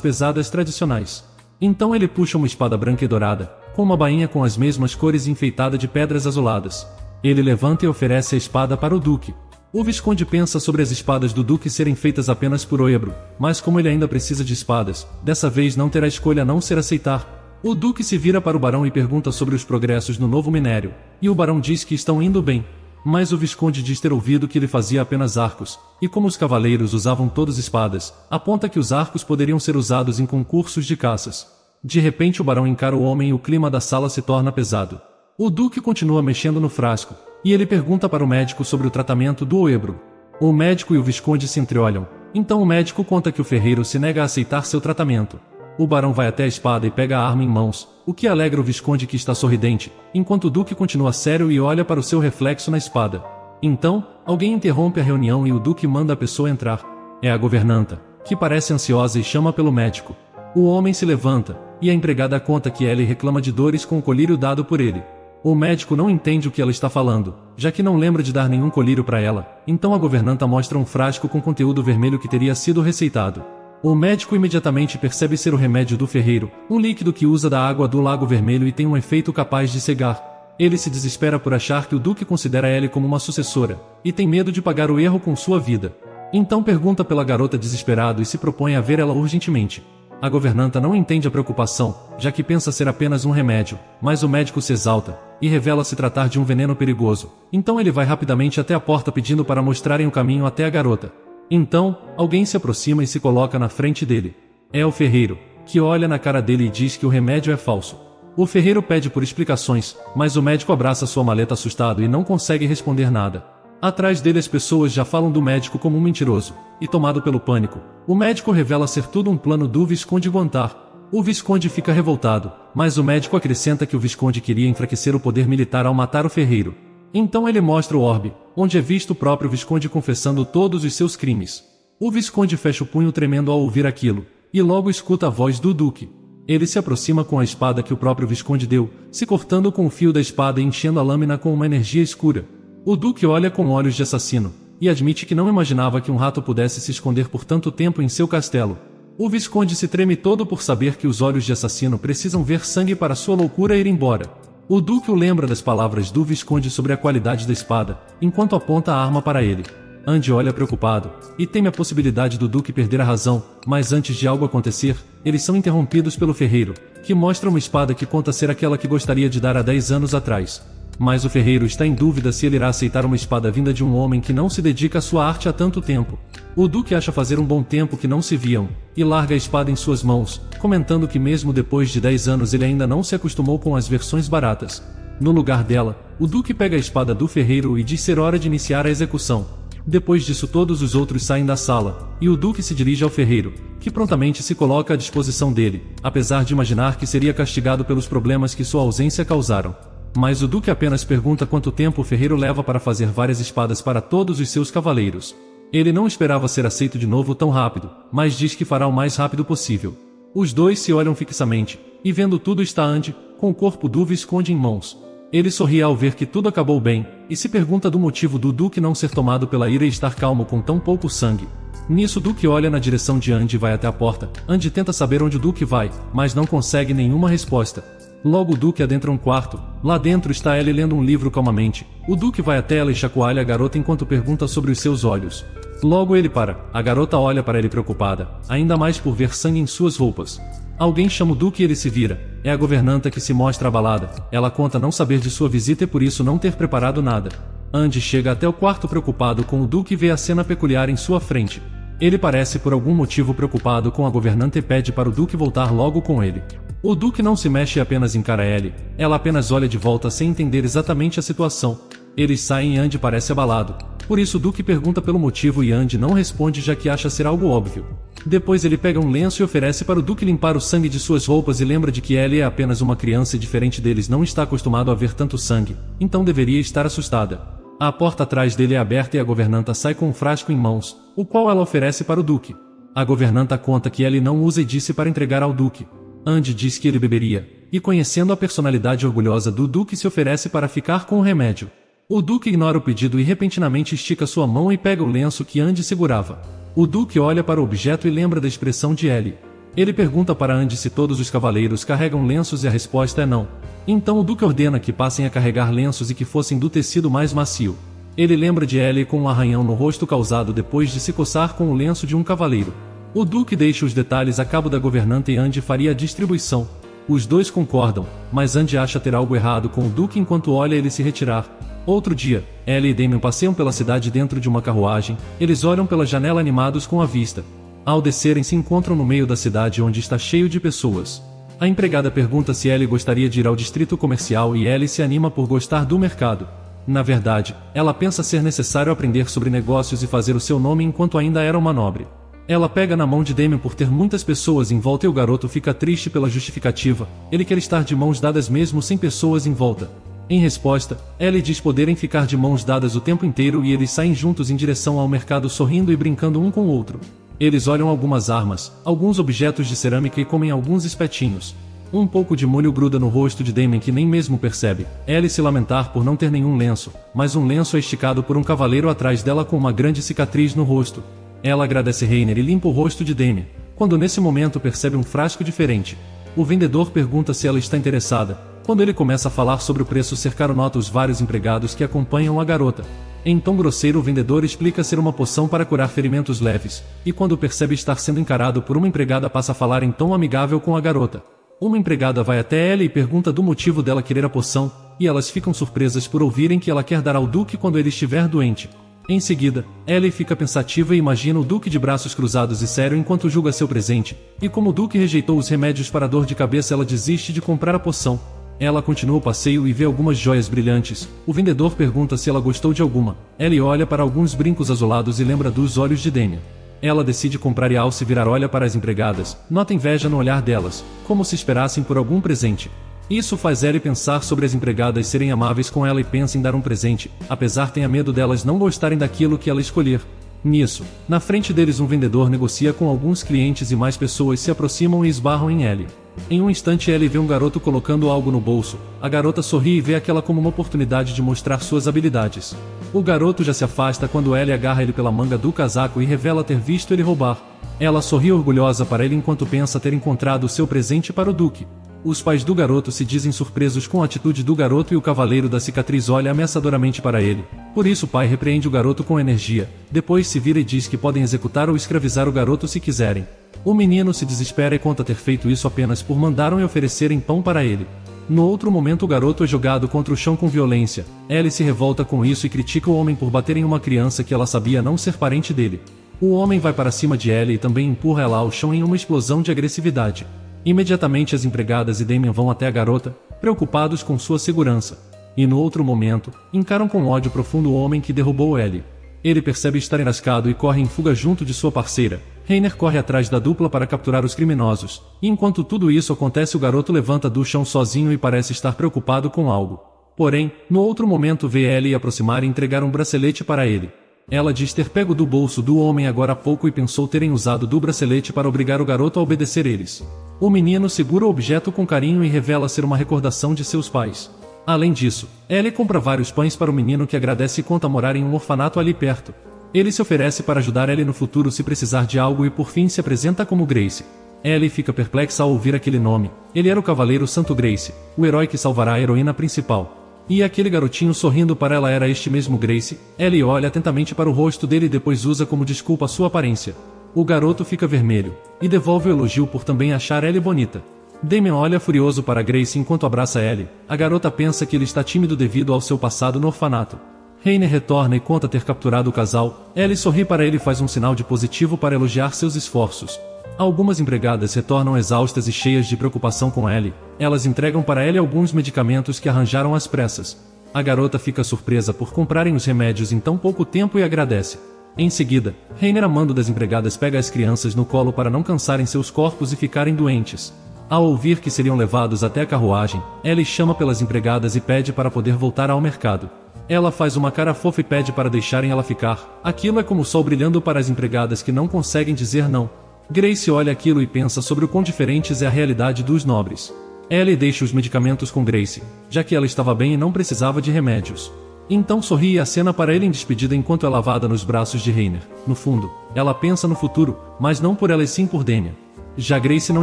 pesadas tradicionais. Então ele puxa uma espada branca e dourada, com uma bainha com as mesmas cores e enfeitada de pedras azuladas. Ele levanta e oferece a espada para o Duque. O Visconde pensa sobre as espadas do Duque serem feitas apenas por Oebro, mas como ele ainda precisa de espadas, dessa vez não terá escolha a não ser aceitar. O Duque se vira para o Barão e pergunta sobre os progressos no novo minério, e o Barão diz que estão indo bem. Mas o Visconde diz ter ouvido que ele fazia apenas arcos, e como os cavaleiros usavam todas espadas, aponta que os arcos poderiam ser usados em concursos de caças. De repente o Barão encara o homem e o clima da sala se torna pesado. O Duque continua mexendo no frasco, e ele pergunta para o médico sobre o tratamento do Oebro. O médico e o Visconde se entreolham, então o médico conta que o ferreiro se nega a aceitar seu tratamento. O Barão vai até a espada e pega a arma em mãos, o que alegra o Visconde que está sorridente, enquanto o Duque continua sério e olha para o seu reflexo na espada. Então, alguém interrompe a reunião e o Duque manda a pessoa entrar. É a governanta, que parece ansiosa e chama pelo médico. O homem se levanta, e a empregada conta que Ellie reclama de dores com o colírio dado por ele. O médico não entende o que ela está falando, já que não lembra de dar nenhum colírio para ela, então a governanta mostra um frasco com conteúdo vermelho que teria sido receitado. O médico imediatamente percebe ser o remédio do ferreiro, um líquido que usa da água do Lago Vermelho e tem um efeito capaz de cegar. Ele se desespera por achar que o Duque considera Ellie como uma sucessora, e tem medo de pagar o erro com sua vida. Então pergunta pela garota desesperado e se propõe a ver ela urgentemente. A governanta não entende a preocupação, já que pensa ser apenas um remédio, mas o médico se exalta, e revela se tratar de um veneno perigoso. Então ele vai rapidamente até a porta pedindo para mostrarem o caminho até a garota. Então, alguém se aproxima e se coloca na frente dele. É o ferreiro, que olha na cara dele e diz que o remédio é falso. O ferreiro pede por explicações, mas o médico abraça sua maleta assustado e não consegue responder nada. Atrás dele as pessoas já falam do médico como um mentiroso, e tomado pelo pânico, o médico revela ser tudo um plano do Visconde Guantar. O Visconde fica revoltado, mas o médico acrescenta que o Visconde queria enfraquecer o poder militar ao matar o ferreiro. Então ele mostra o orbe, onde é visto o próprio Visconde confessando todos os seus crimes. O Visconde fecha o punho tremendo ao ouvir aquilo, e logo escuta a voz do Duque. Ele se aproxima com a espada que o próprio Visconde deu, se cortando com o fio da espada e enchendo a lâmina com uma energia escura. O Duque olha com olhos de assassino, e admite que não imaginava que um rato pudesse se esconder por tanto tempo em seu castelo. O Visconde se treme todo por saber que os olhos de assassino precisam ver sangue para sua loucura ir embora. O Duque o lembra das palavras do Visconde sobre a qualidade da espada, enquanto aponta a arma para ele. Andy olha preocupado, e teme a possibilidade do Duque perder a razão, mas antes de algo acontecer, eles são interrompidos pelo ferreiro, que mostra uma espada que conta ser aquela que gostaria de dar há 10 anos atrás. Mas o ferreiro está em dúvida se ele irá aceitar uma espada vinda de um homem que não se dedica à sua arte há tanto tempo. O Duque acha fazer um bom tempo que não se viam, e larga a espada em suas mãos, comentando que mesmo depois de 10 anos ele ainda não se acostumou com as versões baratas. No lugar dela, o Duque pega a espada do ferreiro e diz ser hora de iniciar a execução. Depois disso todos os outros saem da sala, e o Duque se dirige ao ferreiro, que prontamente se coloca à disposição dele, apesar de imaginar que seria castigado pelos problemas que sua ausência causaram. Mas o Duque apenas pergunta quanto tempo o ferreiro leva para fazer várias espadas para todos os seus cavaleiros. Ele não esperava ser aceito de novo tão rápido, mas diz que fará o mais rápido possível. Os dois se olham fixamente, e vendo tudo está Andy, com o corpo do Visconde em mãos. Ele sorri ao ver que tudo acabou bem, e se pergunta do motivo do Duque não ser tomado pela ira e estar calmo com tão pouco sangue. Nisso Duque olha na direção de Andy e vai até a porta. Andy tenta saber onde o Duque vai, mas não consegue nenhuma resposta. Logo o Duque adentra um quarto. Lá dentro está Ellie lendo um livro calmamente. O Duque vai até ela e chacoalha a garota enquanto pergunta sobre os seus olhos. Logo ele para. A garota olha para ele preocupada, ainda mais por ver sangue em suas roupas. Alguém chama o Duque e ele se vira. É a governanta que se mostra abalada. Ela conta não saber de sua visita e por isso não ter preparado nada. Andy chega até o quarto preocupado com o Duque e vê a cena peculiar em sua frente. Ele parece por algum motivo preocupado com a governanta e pede para o Duque voltar logo com ele. O Duque não se mexe e apenas encara Ellie. Ela apenas olha de volta sem entender exatamente a situação. Eles saem e Andy parece abalado. Por isso o Duque pergunta pelo motivo e Andy não responde já que acha ser algo óbvio. Depois ele pega um lenço e oferece para o Duque limpar o sangue de suas roupas e lembra de que Ellie é apenas uma criança e diferente deles não está acostumado a ver tanto sangue, então deveria estar assustada. A porta atrás dele é aberta e a governanta sai com um frasco em mãos, o qual ela oferece para o Duque. A governanta conta que Ellie não usa e disse para entregar ao Duque. Andy diz que ele beberia, e conhecendo a personalidade orgulhosa do Duque se oferece para ficar com o remédio. O Duque ignora o pedido e repentinamente estica sua mão e pega o lenço que Andy segurava. O Duque olha para o objeto e lembra da expressão de Ellie. Ele pergunta para Andy se todos os cavaleiros carregam lenços e a resposta é não. Então o Duque ordena que passem a carregar lenços e que fossem do tecido mais macio. Ele lembra de Ellie com um arranhão no rosto causado depois de se coçar com o lenço de um cavaleiro. O Duque deixa os detalhes a cabo da governanta e Andy faria a distribuição. Os dois concordam, mas Andy acha ter algo errado com o Duque enquanto olha ele se retirar. Outro dia, Ellie e Damien passeiam pela cidade dentro de uma carruagem. Eles olham pela janela animados com a vista. Ao descerem se encontram no meio da cidade onde está cheio de pessoas. A empregada pergunta se Ellie gostaria de ir ao distrito comercial e Ellie se anima por gostar do mercado. Na verdade, ela pensa ser necessário aprender sobre negócios e fazer o seu nome enquanto ainda era uma nobre. Ela pega na mão de Damien por ter muitas pessoas em volta e o garoto fica triste pela justificativa. Ele quer estar de mãos dadas mesmo sem pessoas em volta. Em resposta, Ellie diz poderem ficar de mãos dadas o tempo inteiro e eles saem juntos em direção ao mercado sorrindo e brincando um com o outro. Eles olham algumas armas, alguns objetos de cerâmica e comem alguns espetinhos. Um pouco de molho gruda no rosto de Damien que nem mesmo percebe. Ellie se lamentar por não ter nenhum lenço, mas um lenço é esticado por um cavaleiro atrás dela com uma grande cicatriz no rosto. Ela agradece Rainer e limpa o rosto de Damien, quando nesse momento percebe um frasco diferente. O vendedor pergunta se ela está interessada. Quando ele começa a falar sobre o preço cercado nota os vários empregados que acompanham a garota. Em tom grosseiro o vendedor explica ser uma poção para curar ferimentos leves, e quando percebe estar sendo encarado por uma empregada passa a falar em tom amigável com a garota. Uma empregada vai até ela e pergunta do motivo dela querer a poção, e elas ficam surpresas por ouvirem que ela quer dar ao Duque quando ele estiver doente. Em seguida, Ellie fica pensativa e imagina o Duque de braços cruzados e sério enquanto julga seu presente, e como o Duque rejeitou os remédios para dor de cabeça ela desiste de comprar a poção. Ela continua o passeio e vê algumas joias brilhantes. O vendedor pergunta se ela gostou de alguma. Ellie olha para alguns brincos azulados e lembra dos olhos de Damien. Ela decide comprar e ao se virar olha para as empregadas, nota inveja no olhar delas, como se esperassem por algum presente. Isso faz Ellie pensar sobre as empregadas serem amáveis com ela e pensa em dar um presente, apesar tenha medo delas não gostarem daquilo que ela escolher. Nisso, na frente deles um vendedor negocia com alguns clientes e mais pessoas se aproximam e esbarram em Ellie. Em um instante Ellie vê um garoto colocando algo no bolso. A garota sorri e vê aquela como uma oportunidade de mostrar suas habilidades. O garoto já se afasta quando Ellie agarra ele pela manga do casaco e revela ter visto ele roubar. Ela sorri orgulhosa para ele enquanto pensa ter encontrado o seu presente para o Duque. Os pais do garoto se dizem surpresos com a atitude do garoto e o cavaleiro da cicatriz olha ameaçadoramente para ele. Por isso o pai repreende o garoto com energia, depois se vira e diz que podem executar ou escravizar o garoto se quiserem. O menino se desespera e conta ter feito isso apenas por mandaram e oferecerem pão para ele. No outro momento o garoto é jogado contra o chão com violência. Ellie se revolta com isso e critica o homem por bater em uma criança que ela sabia não ser parente dele. O homem vai para cima de Ellie e também empurra ela ao chão em uma explosão de agressividade. Imediatamente as empregadas e Damien vão até a garota, preocupados com sua segurança. E no outro momento, encaram com ódio profundo o homem que derrubou Ellie. Ele percebe estar enrascado e corre em fuga junto de sua parceira. Rainer corre atrás da dupla para capturar os criminosos. E enquanto tudo isso acontece o garoto levanta do chão sozinho e parece estar preocupado com algo. Porém, no outro momento vê Ellie aproximar e entregar um bracelete para ele. Ela diz ter pego do bolso do homem agora há pouco e pensou terem usado do bracelete para obrigar o garoto a obedecer eles. O menino segura o objeto com carinho e revela ser uma recordação de seus pais. Além disso, Ellie compra vários pães para o menino que agradece e conta morar em um orfanato ali perto. Ele se oferece para ajudar Ellie no futuro se precisar de algo e por fim se apresenta como Grace. Ellie fica perplexa ao ouvir aquele nome. Ele era o Cavaleiro Santo Grace, o herói que salvará a heroína principal. E aquele garotinho sorrindo para ela era este mesmo Grace. Ellie olha atentamente para o rosto dele e depois usa como desculpa sua aparência. O garoto fica vermelho, e devolve o elogio por também achar Ellie bonita. Damien olha furioso para Grace enquanto abraça Ellie. A garota pensa que ele está tímido devido ao seu passado no orfanato. Rainer retorna e conta ter capturado o casal. Ellie sorri para ele e faz um sinal de positivo para elogiar seus esforços. Algumas empregadas retornam exaustas e cheias de preocupação com Ellie. Elas entregam para Ellie alguns medicamentos que arranjaram às pressas. A garota fica surpresa por comprarem os remédios em tão pouco tempo e agradece. Em seguida, Rainer, amando das empregadas, pega as crianças no colo para não cansarem seus corpos e ficarem doentes. Ao ouvir que seriam levados até a carruagem, Ellie chama pelas empregadas e pede para poder voltar ao mercado. Ela faz uma cara fofa e pede para deixarem ela ficar. Aquilo é como o sol brilhando para as empregadas que não conseguem dizer não. Grace olha aquilo e pensa sobre o quão diferentes é a realidade dos nobres. Ellie deixa os medicamentos com Grace, já que ela estava bem e não precisava de remédios. Então sorri e acena para ele em despedida enquanto é lavada nos braços de Reiner. No fundo, ela pensa no futuro, mas não por ela e sim por Damian. Já Grace não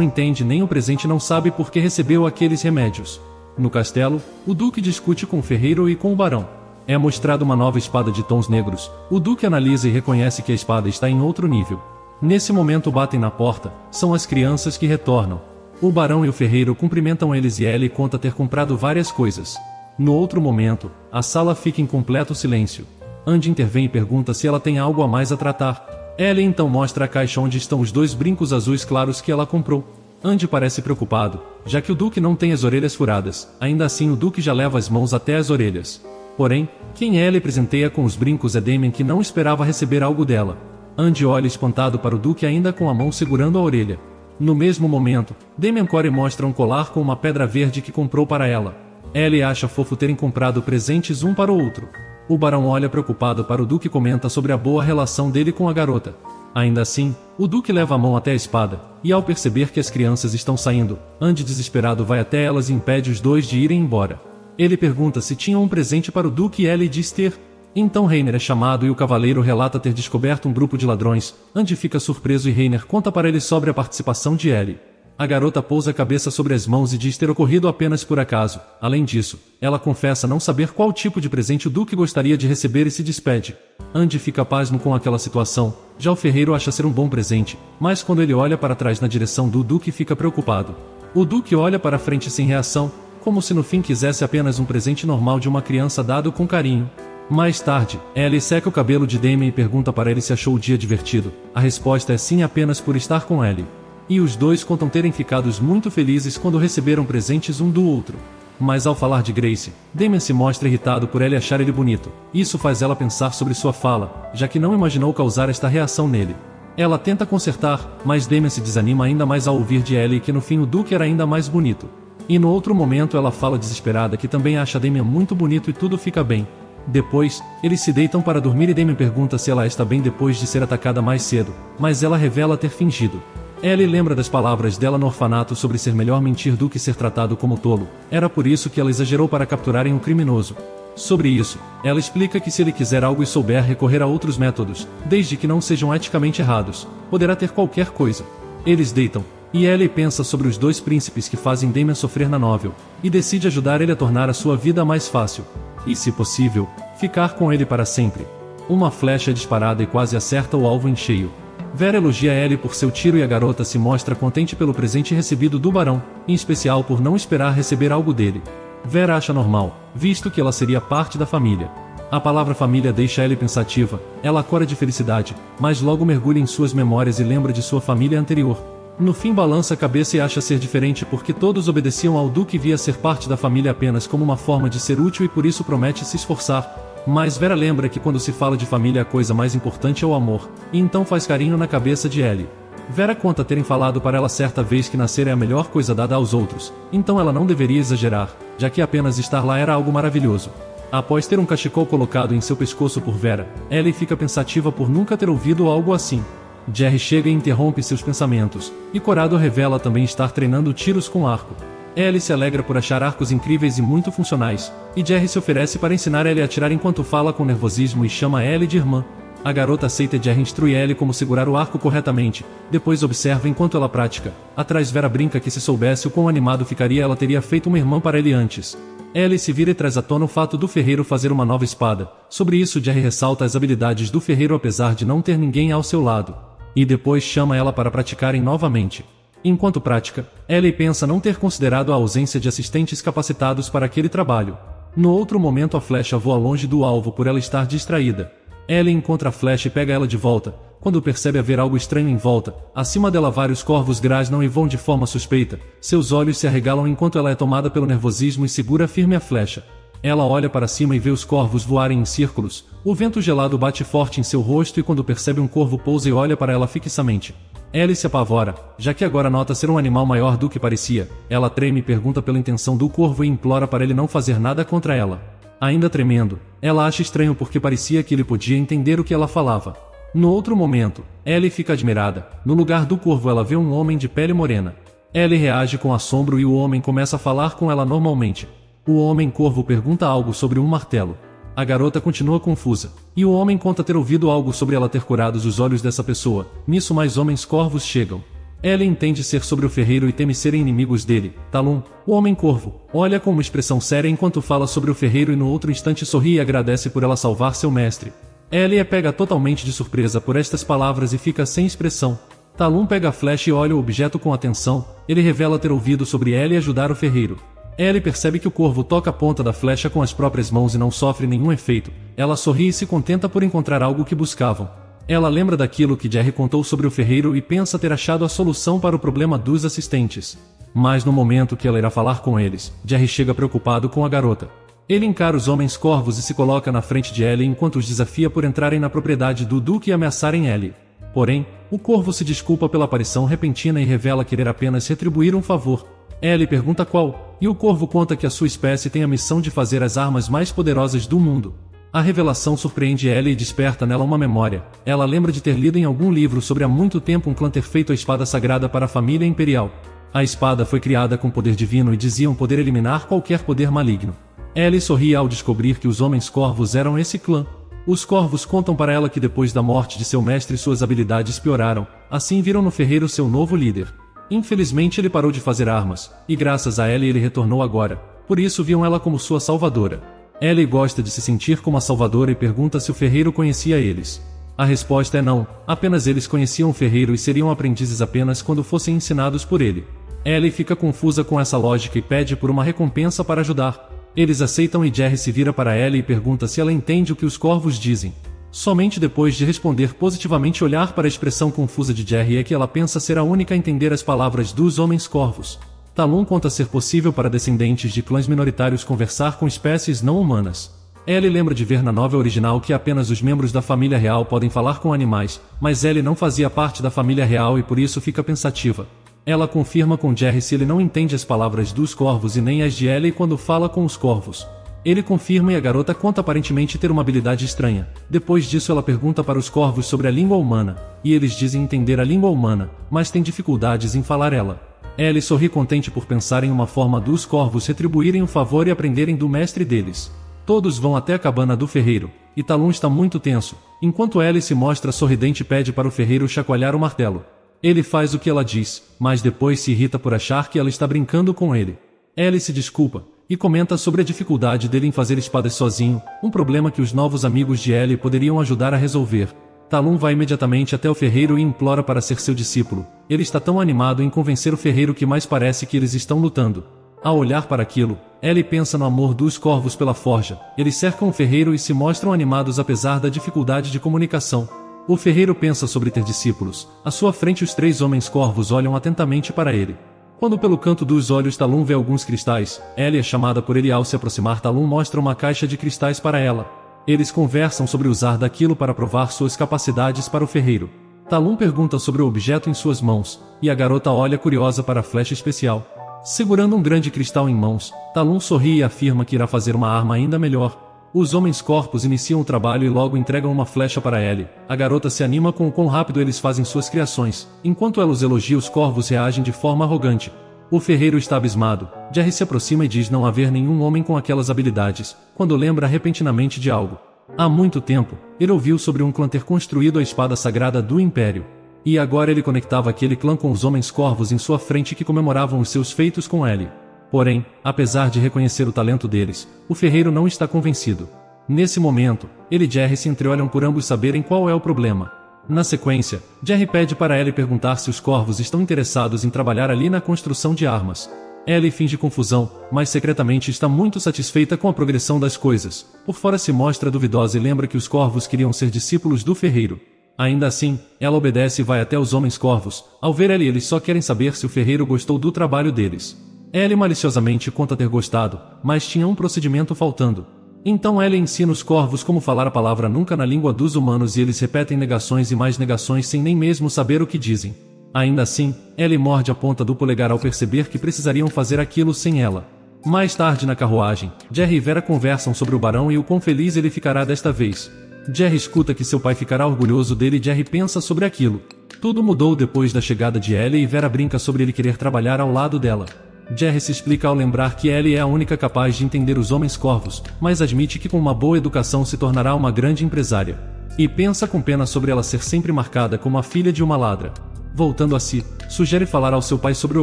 entende nem o presente e não sabe por que recebeu aqueles remédios. No castelo, o Duque discute com o ferreiro e com o barão. É mostrada uma nova espada de tons negros. O Duque analisa e reconhece que a espada está em outro nível. Nesse momento batem na porta, são as crianças que retornam. O barão e o ferreiro cumprimentam eles e Ellie conta ter comprado várias coisas. No outro momento, a sala fica em completo silêncio. Andy intervém e pergunta se ela tem algo a mais a tratar. Ellie então mostra a caixa onde estão os 2 brincos azuis claros que ela comprou. Andy parece preocupado, já que o Duque não tem as orelhas furadas. Ainda assim o Duque já leva as mãos até as orelhas. Porém, quem Ellie presenteia com os brincos é Damian, que não esperava receber algo dela. Andy olha espantado para o Duque ainda com a mão segurando a orelha. No mesmo momento, Damian Corey mostra um colar com uma pedra verde que comprou para ela. Ellie acha fofo terem comprado presentes um para o outro. O barão olha preocupado para o Duque e comenta sobre a boa relação dele com a garota. Ainda assim, o Duque leva a mão até a espada, e ao perceber que as crianças estão saindo, Andy desesperado vai até elas e impede os 2 de irem embora. Ele pergunta se tinham um presente para o Duque e Ellie diz ter. Então Reiner é chamado e o cavaleiro relata ter descoberto um grupo de ladrões. Andy fica surpreso e Reiner conta para ele sobre a participação de Ellie. A garota pousa a cabeça sobre as mãos e diz ter ocorrido apenas por acaso. Além disso, ela confessa não saber qual tipo de presente o Duque gostaria de receber e se despede. Andy fica pasmo com aquela situação. Já o ferreiro acha ser um bom presente, mas quando ele olha para trás na direção do Duque fica preocupado. O Duque olha para frente sem reação, como se no fim quisesse apenas um presente normal de uma criança dado com carinho. Mais tarde, Ellie seca o cabelo de Damian e pergunta para ele se achou o dia divertido. A resposta é sim, apenas por estar com Ellie. E os 2 contam terem ficado muito felizes quando receberam presentes um do outro. Mas ao falar de Grace, Damian se mostra irritado por Ellie achar ele bonito. Isso faz ela pensar sobre sua fala, já que não imaginou causar esta reação nele. Ela tenta consertar, mas Damian se desanima ainda mais ao ouvir de Ellie que no fim o Duque era ainda mais bonito. E no outro momento ela fala desesperada que também acha Damian muito bonito e tudo fica bem. Depois, eles se deitam para dormir e Damian pergunta se ela está bem depois de ser atacada mais cedo, mas ela revela ter fingido. Ellie lembra das palavras dela no orfanato sobre ser melhor mentir do que ser tratado como tolo. Era por isso que ela exagerou para capturarem um criminoso. Sobre isso, ela explica que se ele quiser algo e souber recorrer a outros métodos, desde que não sejam eticamente errados, poderá ter qualquer coisa. Eles deitam, e Ellie pensa sobre os 2 príncipes que fazem Damian sofrer na novel, e decide ajudar ele a tornar a sua vida mais fácil. E se possível, ficar com ele para sempre. Uma flecha é disparada e quase acerta o alvo em cheio. Vera elogia Ellie por seu tiro e a garota se mostra contente pelo presente recebido do barão, em especial por não esperar receber algo dele. Vera acha normal, visto que ela seria parte da família. A palavra família deixa Ellie pensativa, ela cora de felicidade, mas logo mergulha em suas memórias e lembra de sua família anterior. No fim balança a cabeça e acha ser diferente porque todos obedeciam ao Duque e via ser parte da família apenas como uma forma de ser útil e por isso promete se esforçar. Mas Vera lembra que quando se fala de família a coisa mais importante é o amor, e então faz carinho na cabeça de Ellie. Vera conta terem falado para ela certa vez que nascer é a melhor coisa dada aos outros, então ela não deveria exagerar, já que apenas estar lá era algo maravilhoso. Após ter um cachecol colocado em seu pescoço por Vera, Ellie fica pensativa por nunca ter ouvido algo assim. Jerry chega e interrompe seus pensamentos, e Corrado revela também estar treinando tiros com arco. Ellie se alegra por achar arcos incríveis e muito funcionais, e Jerry se oferece para ensinar Ellie a atirar enquanto fala com nervosismo e chama Ellie de irmã. A garota aceita e Jerry instrui Ellie como segurar o arco corretamente, depois observa enquanto ela pratica. Atrás Vera brinca que se soubesse o quão animado ficaria ela teria feito uma irmã para ele antes. Ellie se vira e traz à tona o fato do ferreiro fazer uma nova espada. Sobre isso Jerry ressalta as habilidades do ferreiro apesar de não ter ninguém ao seu lado. E depois chama ela para praticarem novamente. Enquanto prática, Ellie pensa não ter considerado a ausência de assistentes capacitados para aquele trabalho. No outro momento a flecha voa longe do alvo por ela estar distraída. Ellie encontra a flecha e pega ela de volta, quando percebe haver algo estranho em volta. Acima dela vários corvos grasnam e voam de forma suspeita. Seus olhos se arregalam enquanto ela é tomada pelo nervosismo e segura firme a flecha. Ela olha para cima e vê os corvos voarem em círculos. O vento gelado bate forte em seu rosto e quando percebe um corvo pousa e olha para ela fixamente. Ellie se apavora, já que agora nota ser um animal maior do que parecia. Ela treme e pergunta pela intenção do corvo e implora para ele não fazer nada contra ela. Ainda tremendo, ela acha estranho porque parecia que ele podia entender o que ela falava. No outro momento, Ellie fica admirada. No lugar do corvo ela vê um homem de pele morena. Ellie reage com assombro e o homem começa a falar com ela normalmente. O homem-corvo pergunta algo sobre um martelo. A garota continua confusa. E o homem conta ter ouvido algo sobre ela ter curado os olhos dessa pessoa. Nisso mais homens-corvos chegam. Ellie entende ser sobre o ferreiro e teme serem inimigos dele. Talon, o homem-corvo, olha com uma expressão séria enquanto fala sobre o ferreiro e no outro instante sorri e agradece por ela salvar seu mestre. Ellie é pega totalmente de surpresa por estas palavras e fica sem expressão. Talon pega a flecha e olha o objeto com atenção. Ele revela ter ouvido sobre Ellie ajudar o ferreiro. Ellie percebe que o corvo toca a ponta da flecha com as próprias mãos e não sofre nenhum efeito. Ela sorri e se contenta por encontrar algo que buscavam. Ela lembra daquilo que Jerry contou sobre o ferreiro e pensa ter achado a solução para o problema dos assistentes. Mas no momento que ela irá falar com eles, Jerry chega preocupado com a garota. Ele encara os homens-corvos e se coloca na frente de Ellie enquanto os desafia por entrarem na propriedade do Duque e ameaçarem Ellie. Porém, o corvo se desculpa pela aparição repentina e revela querer apenas retribuir um favor. Ellie pergunta qual, e o corvo conta que a sua espécie tem a missão de fazer as armas mais poderosas do mundo. A revelação surpreende Ellie e desperta nela uma memória. Ela lembra de ter lido em algum livro sobre há muito tempo um clã ter feito a espada sagrada para a família imperial. A espada foi criada com poder divino e diziam poder eliminar qualquer poder maligno. Ellie sorri ao descobrir que os homens-corvos eram esse clã. Os corvos contam para ela que depois da morte de seu mestre suas habilidades pioraram, assim viram no ferreiro seu novo líder. Infelizmente ele parou de fazer armas, e graças a Ellie ele retornou agora, por isso viam ela como sua salvadora. Ellie gosta de se sentir como a salvadora e pergunta se o ferreiro conhecia eles. A resposta é não, apenas eles conheciam o ferreiro e seriam aprendizes apenas quando fossem ensinados por ele. Ellie fica confusa com essa lógica e pede por uma recompensa para ajudar. Eles aceitam e Jerry se vira para Ellie e pergunta se ela entende o que os corvos dizem. Somente depois de responder positivamente e olhar para a expressão confusa de Jerry é que ela pensa ser a única a entender as palavras dos homens-corvos. Talon conta ser possível para descendentes de clãs minoritários conversar com espécies não humanas. Ellie lembra de ver na novela original que apenas os membros da família real podem falar com animais, mas Ellie não fazia parte da família real e por isso fica pensativa. Ela confirma com Jerry se ele não entende as palavras dos corvos e nem as de Ellie quando fala com os corvos. Ele confirma e a garota conta aparentemente ter uma habilidade estranha. Depois disso ela pergunta para os corvos sobre a língua humana, e eles dizem entender a língua humana, mas têm dificuldades em falar ela. Ellie sorri contente por pensar em uma forma dos corvos retribuírem o favor e aprenderem do mestre deles. Todos vão até a cabana do ferreiro, e Talon está muito tenso, enquanto Ellie se mostra sorridente e pede para o ferreiro chacoalhar o martelo. Ele faz o que ela diz, mas depois se irrita por achar que ela está brincando com ele. Ellie se desculpa, e comenta sobre a dificuldade dele em fazer espadas sozinho, um problema que os novos amigos de Ellie poderiam ajudar a resolver. Talon vai imediatamente até o ferreiro e implora para ser seu discípulo. Ele está tão animado em convencer o ferreiro que mais parece que eles estão lutando. Ao olhar para aquilo, Ellie pensa no amor dos corvos pela forja. Eles cercam o ferreiro e se mostram animados apesar da dificuldade de comunicação. O ferreiro pensa sobre ter discípulos. À sua frente os 3 homens-corvos olham atentamente para ele. Quando pelo canto dos olhos Talon vê alguns cristais, Ellie é chamada por ele ao se aproximar. Talon mostra uma caixa de cristais para ela. Eles conversam sobre usar daquilo para provar suas capacidades para o ferreiro. Talon pergunta sobre o objeto em suas mãos, e a garota olha curiosa para a flecha especial. Segurando um grande cristal em mãos, Talon sorri e afirma que irá fazer uma arma ainda melhor. Os homens-corpos iniciam o trabalho e logo entregam uma flecha para Ellie. A garota se anima com o quão rápido eles fazem suas criações. Enquanto ela os elogia, os corvos reagem de forma arrogante. O ferreiro está abismado. Jerry se aproxima e diz não haver nenhum homem com aquelas habilidades, quando lembra repentinamente de algo. Há muito tempo, ele ouviu sobre um clã ter construído a espada sagrada do Império. E agora ele conectava aquele clã com os homens-corvos em sua frente que comemoravam os seus feitos com Ellie. Porém, apesar de reconhecer o talento deles, o ferreiro não está convencido. Nesse momento, ele e Jerry se entreolham por ambos saberem qual é o problema. Na sequência, Jerry pede para Ellie perguntar se os corvos estão interessados em trabalhar ali na construção de armas. Ellie finge confusão, mas secretamente está muito satisfeita com a progressão das coisas. Por fora se mostra duvidosa e lembra que os corvos queriam ser discípulos do ferreiro. Ainda assim, ela obedece e vai até os homens-corvos. Ao ver Ellie, eles só querem saber se o ferreiro gostou do trabalho deles. Ellie maliciosamente conta ter gostado, mas tinha um procedimento faltando. Então Ellie ensina os corvos como falar a palavra nunca na língua dos humanos e eles repetem negações e mais negações sem nem mesmo saber o que dizem. Ainda assim, Ellie morde a ponta do polegar ao perceber que precisariam fazer aquilo sem ela. Mais tarde na carruagem, Jerry e Vera conversam sobre o barão e o quão feliz ele ficará desta vez. Jerry escuta que seu pai ficará orgulhoso dele e Jerry pensa sobre aquilo. Tudo mudou depois da chegada de Ellie e Vera brinca sobre ele querer trabalhar ao lado dela. Jerry se explica ao lembrar que Ellie é a única capaz de entender os homens corvos, mas admite que com uma boa educação se tornará uma grande empresária. E pensa com pena sobre ela ser sempre marcada como a filha de uma ladra. Voltando a si, sugere falar ao seu pai sobre o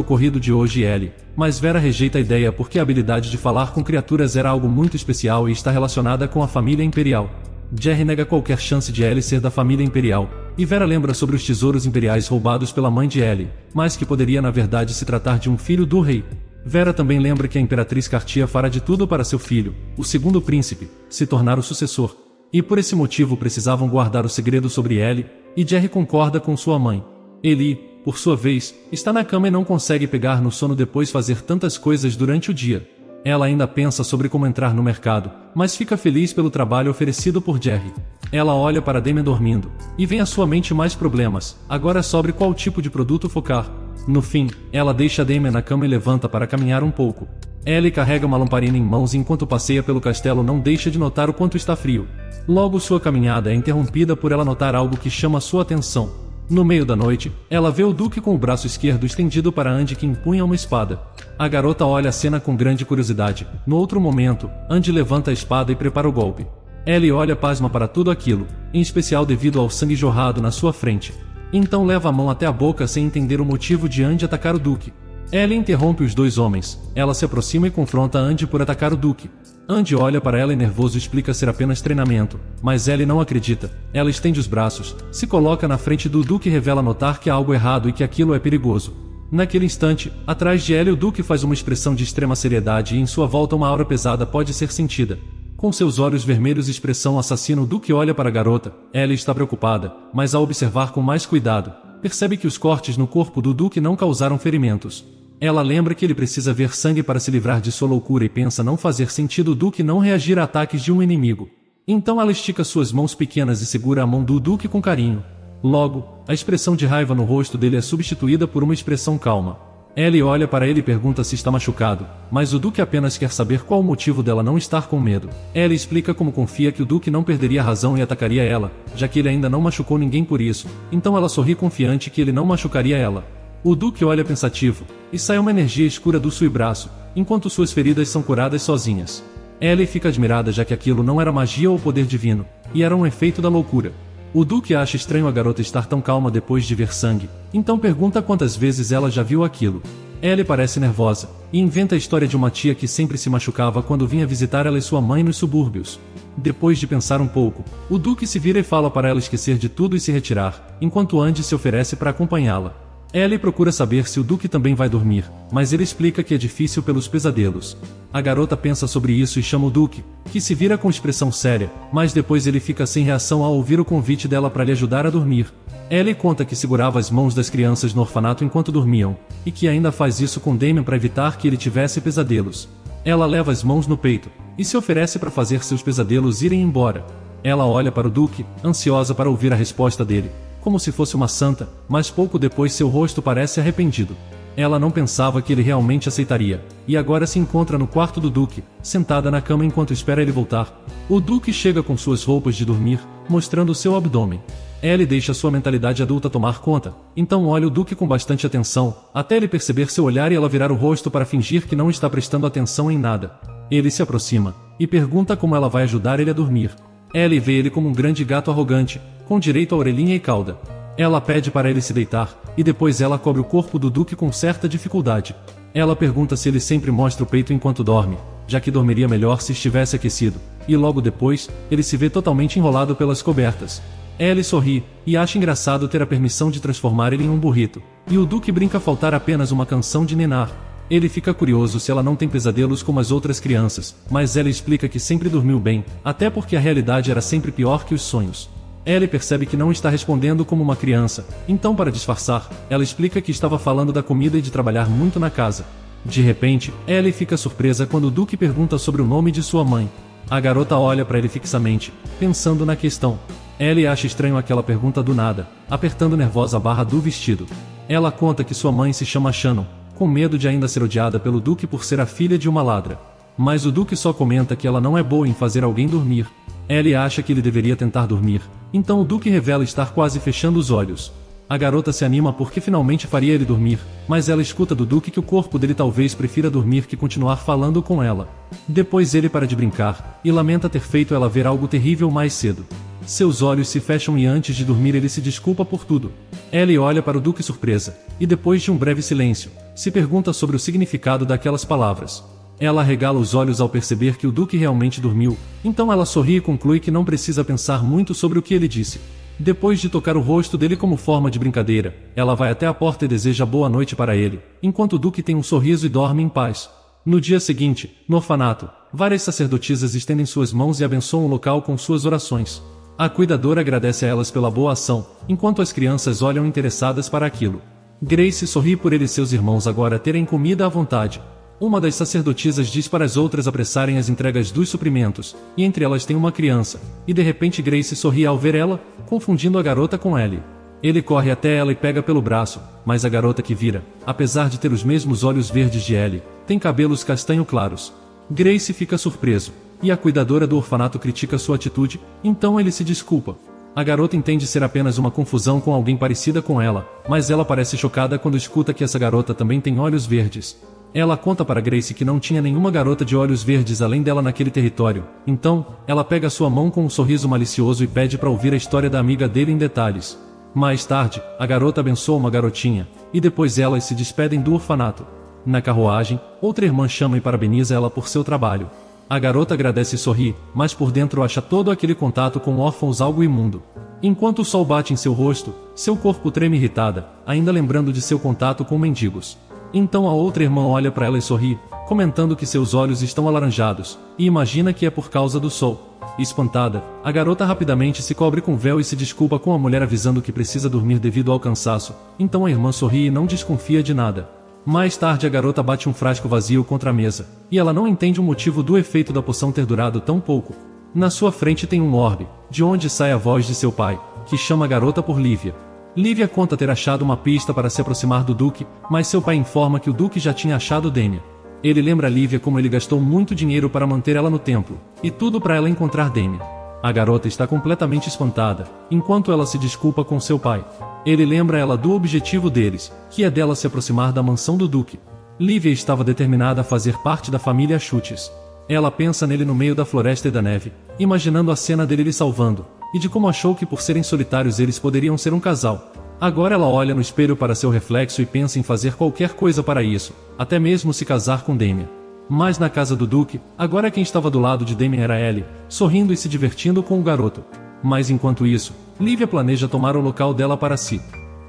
ocorrido de hoje e Ellie, mas Vera rejeita a ideia porque a habilidade de falar com criaturas era algo muito especial e está relacionada com a família imperial. Jerry nega qualquer chance de Ellie ser da família imperial, e Vera lembra sobre os tesouros imperiais roubados pela mãe de Ellie, mas que poderia na verdade se tratar de um filho do rei. Vera também lembra que a Imperatriz Cartia fará de tudo para seu filho, o segundo príncipe, se tornar o sucessor. E por esse motivo precisavam guardar o segredo sobre Ellie, e Jerry concorda com sua mãe. Ellie, por sua vez, está na cama e não consegue pegar no sono depois fazer tantas coisas durante o dia. Ela ainda pensa sobre como entrar no mercado, mas fica feliz pelo trabalho oferecido por Jerry. Ela olha para Damien dormindo, e vem à sua mente mais problemas, agora sobre qual tipo de produto focar. No fim, ela deixa Damien na cama e levanta para caminhar um pouco. Ellie carrega uma lamparina em mãos e enquanto passeia pelo castelo não deixa de notar o quanto está frio. Logo sua caminhada é interrompida por ela notar algo que chama sua atenção. No meio da noite, ela vê o Duque com o braço esquerdo estendido para Andy que empunha uma espada. A garota olha a cena com grande curiosidade. No outro momento, Andy levanta a espada e prepara o golpe. Ellie olha pasma para tudo aquilo, em especial devido ao sangue jorrado na sua frente. Então leva a mão até a boca sem entender o motivo de Andy atacar o Duque. Ellie interrompe os dois homens. Ela se aproxima e confronta Andy por atacar o Duque. Andy olha para ela e nervoso explica ser apenas treinamento, mas Ellie não acredita. Ela estende os braços, se coloca na frente do Duque e revela notar que há algo errado e que aquilo é perigoso. Naquele instante, atrás de Ellie o Duque faz uma expressão de extrema seriedade e em sua volta uma aura pesada pode ser sentida. Com seus olhos vermelhos e expressão assassina o Duque olha para a garota. Ellie está preocupada, mas ao observar com mais cuidado, percebe que os cortes no corpo do Duque não causaram ferimentos. Ela lembra que ele precisa ver sangue para se livrar de sua loucura e pensa não fazer sentido o Duque não reagir a ataques de um inimigo. Então ela estica suas mãos pequenas e segura a mão do Duque com carinho. Logo, a expressão de raiva no rosto dele é substituída por uma expressão calma. Ellie olha para ele e pergunta se está machucado, mas o Duque apenas quer saber qual o motivo dela não estar com medo. Ellie explica como confia que o Duque não perderia a razão e atacaria ela, já que ele ainda não machucou ninguém por isso, então ela sorri confiante que ele não machucaria ela. O Duque olha pensativo, e sai uma energia escura do seu braço, enquanto suas feridas são curadas sozinhas. Ellie fica admirada já que aquilo não era magia ou poder divino, e era um efeito da loucura. O Duque acha estranho a garota estar tão calma depois de ver sangue, então pergunta quantas vezes ela já viu aquilo. Ellie parece nervosa, e inventa a história de uma tia que sempre se machucava quando vinha visitar ela e sua mãe nos subúrbios. Depois de pensar um pouco, o Duque se vira e fala para ela esquecer de tudo e se retirar, enquanto Andy se oferece para acompanhá-la. Ellie procura saber se o Duque também vai dormir, mas ele explica que é difícil pelos pesadelos. A garota pensa sobre isso e chama o Duque, que se vira com expressão séria, mas depois ele fica sem reação ao ouvir o convite dela para lhe ajudar a dormir. Ellie conta que segurava as mãos das crianças no orfanato enquanto dormiam, e que ainda faz isso com Damien para evitar que ele tivesse pesadelos. Ela leva as mãos no peito, e se oferece para fazer seus pesadelos irem embora. Ela olha para o Duque, ansiosa para ouvir a resposta dele, como se fosse uma santa, mas pouco depois seu rosto parece arrependido. Ela não pensava que ele realmente aceitaria, e agora se encontra no quarto do Duque, sentada na cama enquanto espera ele voltar. O Duque chega com suas roupas de dormir, mostrando seu abdômen. Ellie deixa sua mentalidade adulta tomar conta, então olha o Duque com bastante atenção, até ele perceber seu olhar e ela virar o rosto para fingir que não está prestando atenção em nada. Ele se aproxima, e pergunta como ela vai ajudar ele a dormir. Ellie vê ele como um grande gato arrogante, com direito a orelhinha e cauda. Ela pede para ele se deitar, e depois ela cobre o corpo do Duque com certa dificuldade. Ela pergunta se ele sempre mostra o peito enquanto dorme, já que dormiria melhor se estivesse aquecido, e logo depois, ele se vê totalmente enrolado pelas cobertas. Ellie sorri, e acha engraçado ter a permissão de transformar ele em um burrito, e o Duque brinca faltar apenas uma canção de ninar. Ele fica curioso se ela não tem pesadelos como as outras crianças, mas ela explica que sempre dormiu bem, até porque a realidade era sempre pior que os sonhos. Ellie percebe que não está respondendo como uma criança, então para disfarçar, ela explica que estava falando da comida e de trabalhar muito na casa. De repente, Ellie fica surpresa quando o Duque pergunta sobre o nome de sua mãe. A garota olha para ele fixamente, pensando na questão. Ellie acha estranho aquela pergunta do nada, apertando nervosa a barra do vestido. Ela conta que sua mãe se chama Shannon, com medo de ainda ser odiada pelo Duque por ser a filha de uma ladra. Mas o Duque só comenta que ela não é boa em fazer alguém dormir. Ellie acha que ele deveria tentar dormir, então o Duque revela estar quase fechando os olhos. A garota se anima porque finalmente faria ele dormir, mas ela escuta do Duque que o corpo dele talvez prefira dormir que continuar falando com ela. Depois ele para de brincar, e lamenta ter feito ela ver algo terrível mais cedo. Seus olhos se fecham e antes de dormir ele se desculpa por tudo. Ellie olha para o Duque surpresa, e depois de um breve silêncio, se pergunta sobre o significado daquelas palavras. Ela arregala os olhos ao perceber que o Duque realmente dormiu, então ela sorri e conclui que não precisa pensar muito sobre o que ele disse. Depois de tocar o rosto dele como forma de brincadeira, ela vai até a porta e deseja boa noite para ele, enquanto o Duque tem um sorriso e dorme em paz. No dia seguinte, no orfanato, várias sacerdotisas estendem suas mãos e abençoam o local com suas orações. A cuidadora agradece a elas pela boa ação, enquanto as crianças olham interessadas para aquilo. Grace sorri por ele e seus irmãos agora terem comida à vontade. Uma das sacerdotisas diz para as outras apressarem as entregas dos suprimentos, e entre elas tem uma criança, e de repente Grace sorri ao ver ela, confundindo a garota com Ellie. Ele corre até ela e pega pelo braço, mas a garota que vira, apesar de ter os mesmos olhos verdes de Ellie, tem cabelos castanho claros. Grace fica surpreso, e a cuidadora do orfanato critica sua atitude, então ele se desculpa. A garota entende ser apenas uma confusão com alguém parecida com ela, mas ela parece chocada quando escuta que essa garota também tem olhos verdes. Ela conta para Grace que não tinha nenhuma garota de olhos verdes além dela naquele território, então, ela pega sua mão com um sorriso malicioso e pede para ouvir a história da amiga dele em detalhes. Mais tarde, a garota abençoa uma garotinha, e depois elas se despedem do orfanato. Na carruagem, outra irmã chama e parabeniza ela por seu trabalho. A garota agradece e sorri, mas por dentro acha todo aquele contato com órfãos algo imundo. Enquanto o sol bate em seu rosto, seu corpo treme irritada, ainda lembrando de seu contato com mendigos. Então a outra irmã olha para ela e sorri, comentando que seus olhos estão alaranjados, e imagina que é por causa do sol. Espantada, a garota rapidamente se cobre com véu e se desculpa com a mulher avisando que precisa dormir devido ao cansaço, então a irmã sorri e não desconfia de nada. Mais tarde a garota bate um frasco vazio contra a mesa, e ela não entende o motivo do efeito da poção ter durado tão pouco. Na sua frente tem um orbe, de onde sai a voz de seu pai, que chama a garota por Lívia. Lívia conta ter achado uma pista para se aproximar do Duque, mas seu pai informa que o Duque já tinha achado Damien. Ele lembra Lívia como ele gastou muito dinheiro para manter ela no templo, e tudo para ela encontrar Damien. A garota está completamente espantada, enquanto ela se desculpa com seu pai. Ele lembra ela do objetivo deles, que é dela se aproximar da mansão do Duque. Lívia estava determinada a fazer parte da família Chutes. Ela pensa nele no meio da floresta e da neve, imaginando a cena dele lhe salvando, e de como achou que por serem solitários eles poderiam ser um casal. Agora ela olha no espelho para seu reflexo e pensa em fazer qualquer coisa para isso, até mesmo se casar com Damien. Mas na casa do Duque, agora quem estava do lado de Damien era Ellie, sorrindo e se divertindo com o garoto. Mas enquanto isso, Lívia planeja tomar o local dela para si.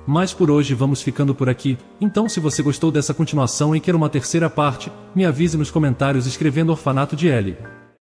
Mas por hoje vamos ficando por aqui, então se você gostou dessa continuação e quer uma terceira parte, me avise nos comentários escrevendo Orfanato de Ellie.